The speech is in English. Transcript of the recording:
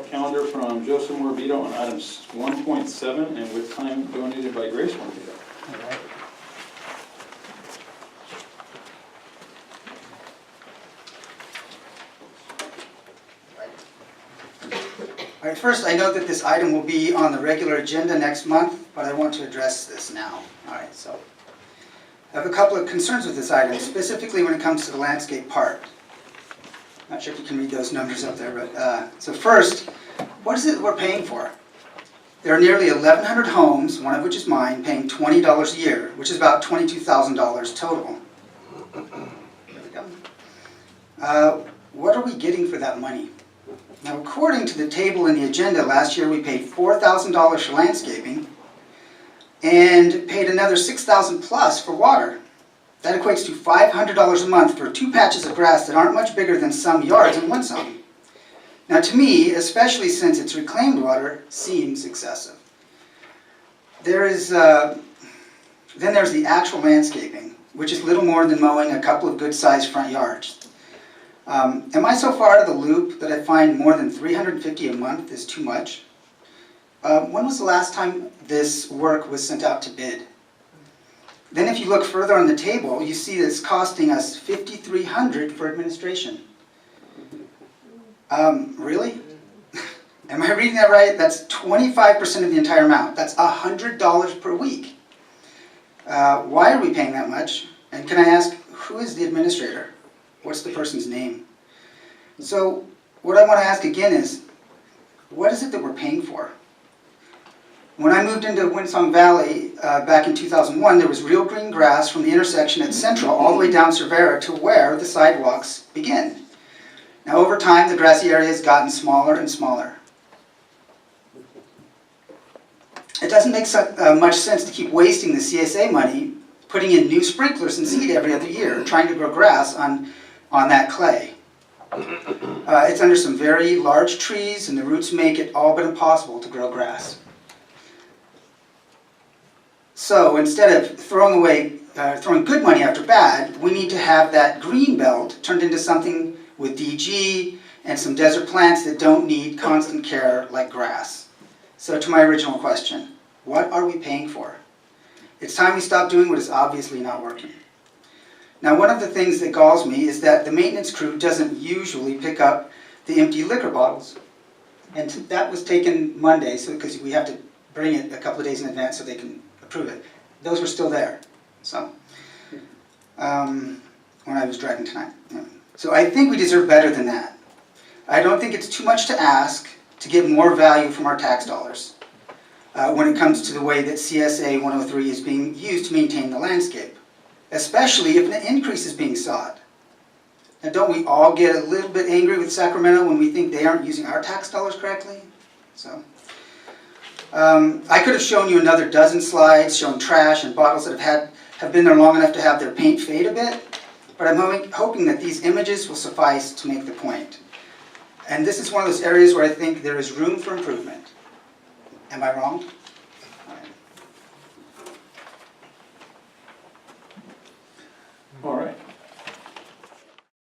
calendar from Joseph Morabito on items 1.7 and with time donated by Grace Morabito. All right. All right, first, I know that this item will be on the regular agenda next month, but I want to address this now. All right, so I have a couple of concerns with this item, specifically when it comes to the landscape part. Not sure if you can read those numbers up there, but so first, what is it we're paying for? There are nearly 1,100 homes, one of which is mine, paying $20 a year, which is about $22,000 total. There we go. What are we getting for that money? Now, according to the table in the agenda, last year we paid $4,000 for landscaping and paid another $6,000 plus for water. That equates to $500 a month for 2 patches of grass that aren't much bigger than some yards in Winsong. Now, to me, especially since it's reclaimed water, seems excessive. Then there's the actual landscaping, which is little more than mowing a couple of good-sized front yards. Am I so far out of the loop that I find more than $350 a month is too much? When was the last time this work was sent out to bid? Then if you look further on the table, you see that it's costing us $5,300 for administration. Really? Am I reading that right? That's 25% of the entire amount. That's $100 per week. Why are we paying that much? And can I ask, who is the administrator? What's the person's name? So what I want to ask again is, what is it that we're paying for? When I moved into Winsong Valley back in 2001, there was real green grass from the intersection at Central all the way down Cervera to where the sidewalks begin. Now over time, the grassy area has gotten smaller and smaller. It doesn't make much sense to keep wasting the CSA money putting in new sprinklers and seed every other year, trying to grow grass on that clay. It's under some very large trees, and the roots make it all but impossible to grow grass. So instead of throwing good money after bad, we need to have that green belt turned into something with DG and some desert plants that don't need constant care like grass. So to my original question, what are we paying for? It's time we stop doing what is obviously not working. Now, one of the things that galls me is that the maintenance crew doesn't usually pick up the empty liquor bottles. And that was taken Monday, because we have to bring it a couple of days in advance so they can approve it. Those were still there, so, when I was driving tonight. So I think we deserve better than that. I don't think it's too much to ask to get more value from our tax dollars when it comes to the way that CSA 103 is being used to maintain the landscape, especially if an increase is being sought. Now, don't we all get a little bit angry with Sacramento when we think they aren't using our tax dollars correctly? So, I could have shown you another dozen slides showing trash and bottles that have been there long enough to have their paint fade a bit, but I'm hoping that these images will suffice to make the point. And this is one of those areas where I think there is room for improvement. Am I wrong? All right.